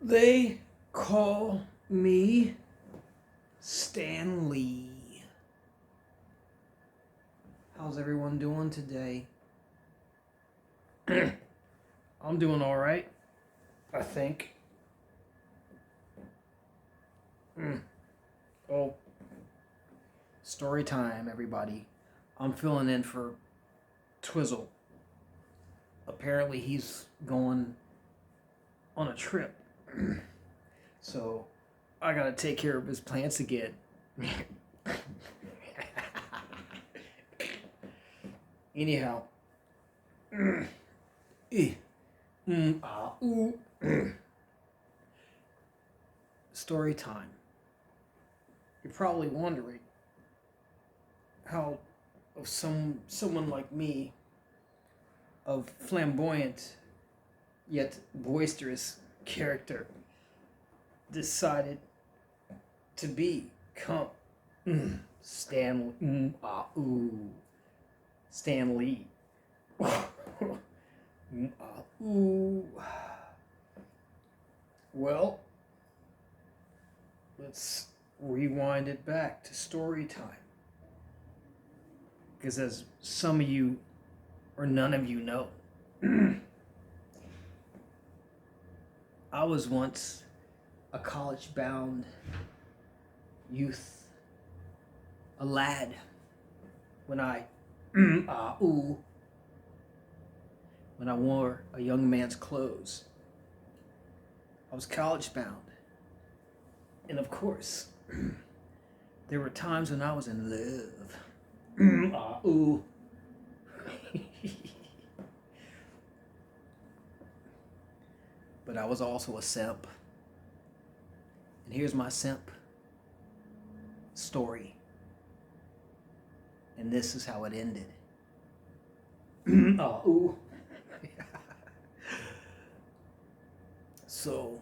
They call me Stanley. How's everyone doing today? I'm doing all right, I think. Oh, story time, everybody. I'm filling in for Twizzle. Apparently, he's going on a trip. So, I gotta take care of his plants again. Anyhow. Story time. You're probably wondering how of someone like me, of flamboyant yet boisterous character, decided to become Stanley. Stanley. Well, let's rewind it back to story time. Because as some of you or none of you know, I was once a college-bound youth, a lad, when I wore a young man's clothes. I was college-bound. And of course, there were times when I was in love. But I was also a simp. And here's my simp story. And this is how it ended. So,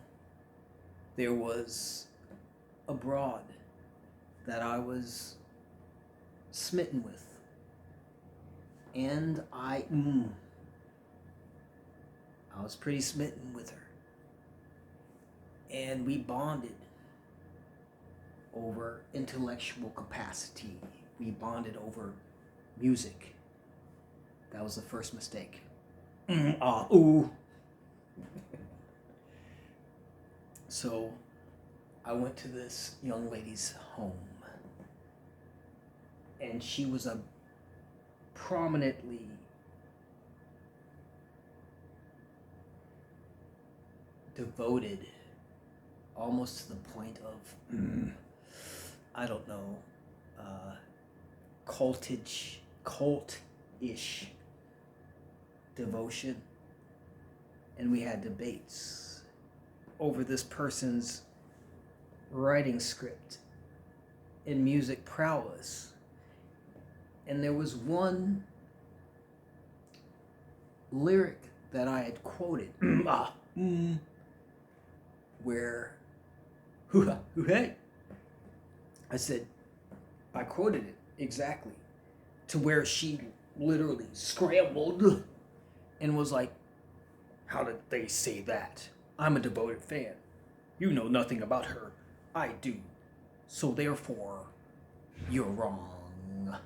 there was a broad that I was smitten with. And I was pretty smitten with her. And we bonded over intellectual capacity. We bonded over music. That was the first mistake. So I went to this young lady's home. And she was a prominently devoted, almost to the point of, I don't know, cultish devotion. And we had debates over this person's writing script and music prowess. And there was one lyric that I had quoted where hey, I quoted it exactly to where she literally scrambled and was like, how did they say that? I'm a devoted fan. You know nothing about her. I do. So therefore, you're wrong.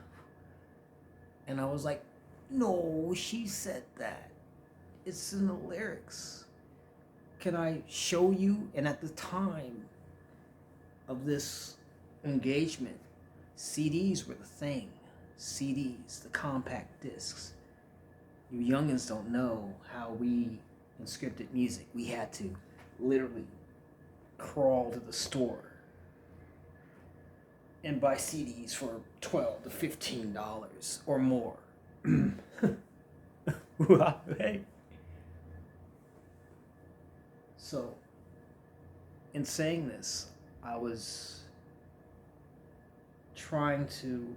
And I was like, no, she said that. It's in the lyrics. Can I show you? And at the time of this engagement, CDs were the thing. CDs, the compact discs. You youngins don't know how we, in scripted music, we had to literally crawl to the store and buy CDs for $12 to $15 or more. Hey. So, in saying this, I was trying to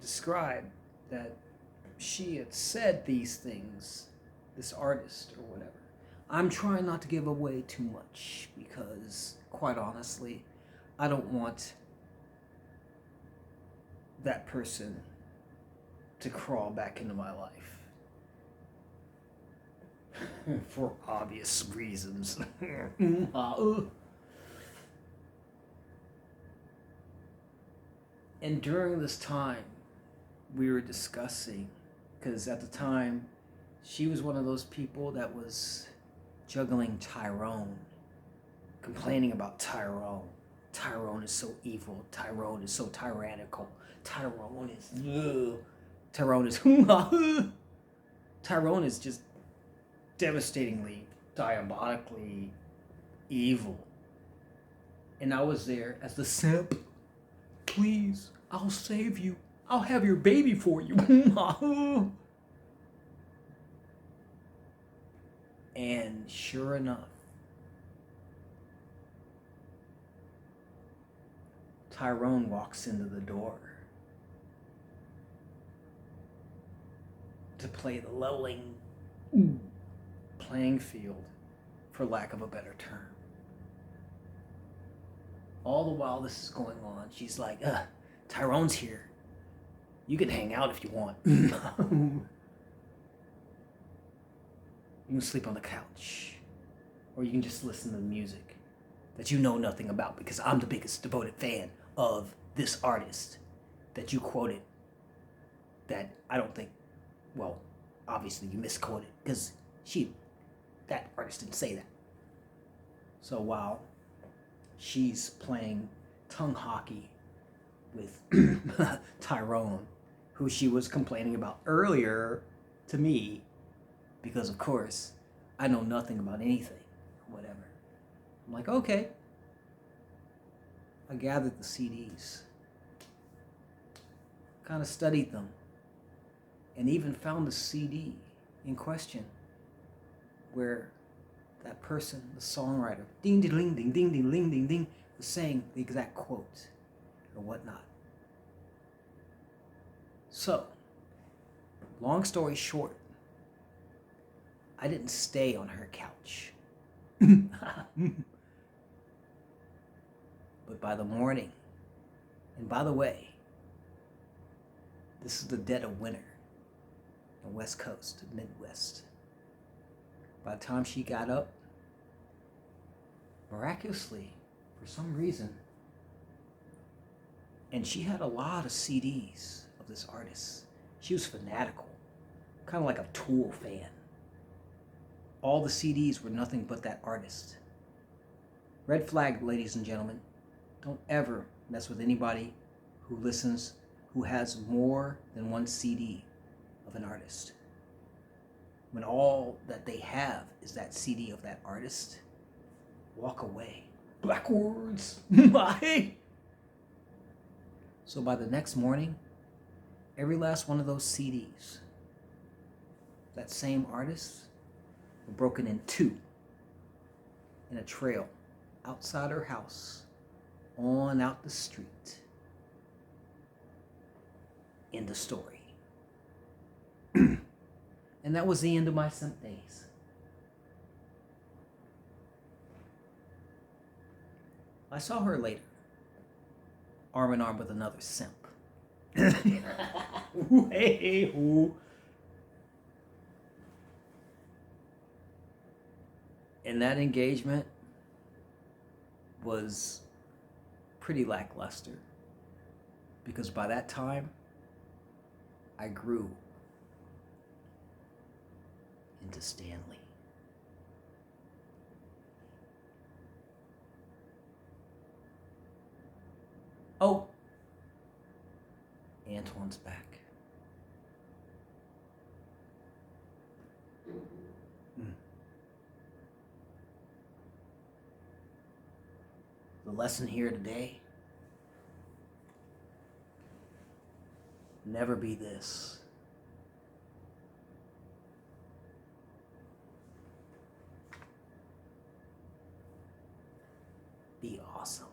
describe that she had said these things, this artist or whatever. I'm trying not to give away too much because, quite honestly, I don't want that person to crawl back into my life. for obvious reasons. And during this time, we were discussing, because at the time, she was one of those people that was juggling Tyrone, complaining about Tyrone. Tyrone is so evil. Tyrone is so tyrannical. Tyrone is... Tyrone is... Tyrone is just devastatingly, diabolically evil. And I was there as the simp. Please, I'll save you. I'll have your baby for you. And sure enough, Tyrone walks into the door to play the leveling playing field, for lack of a better term. All the while this is going on, she's like, Tyrone's here. You can hang out if you want. You can sleep on the couch. Or you can just listen to the music that you know nothing about, because I'm the biggest devoted fan of this artist that you quoted, that I don't think, well, obviously you misquoted, because that artist didn't say that. So while she's playing tongue hockey with Tyrone, who she was complaining about earlier to me, because of course I know nothing about anything, whatever. I'm like, okay. I gathered the CDs, kind of studied them, and even found the CD in question where that person, the songwriter, ding ding ding ding ding ding ding ding ding, was saying the exact quote or whatnot. So, long story short, I didn't stay on her couch. But by the morning, and by the way, this is the dead of winter, the West Coast, the Midwest. By the time she got up, miraculously, for some reason, and she had a lot of CDs of this artist. She was fanatical, kind of like a Tool fan. All the CDs were nothing but that artist. Red flag, ladies and gentlemen. Don't ever mess with anybody who listens, who has more than one CD of an artist. When all that they have is that CD of that artist, walk away. Backwards. So by the next morning, every last one of those CDs, that same artist, were broken in two in a trail outside her house, on out the street. End of story. And that was the end of my simp days. I saw her later, arm in arm with another simp. And that engagement was pretty lackluster, because by that time, I grew into Stanley. Oh, Antoine's back. The lesson here today: never be this. Be awesome.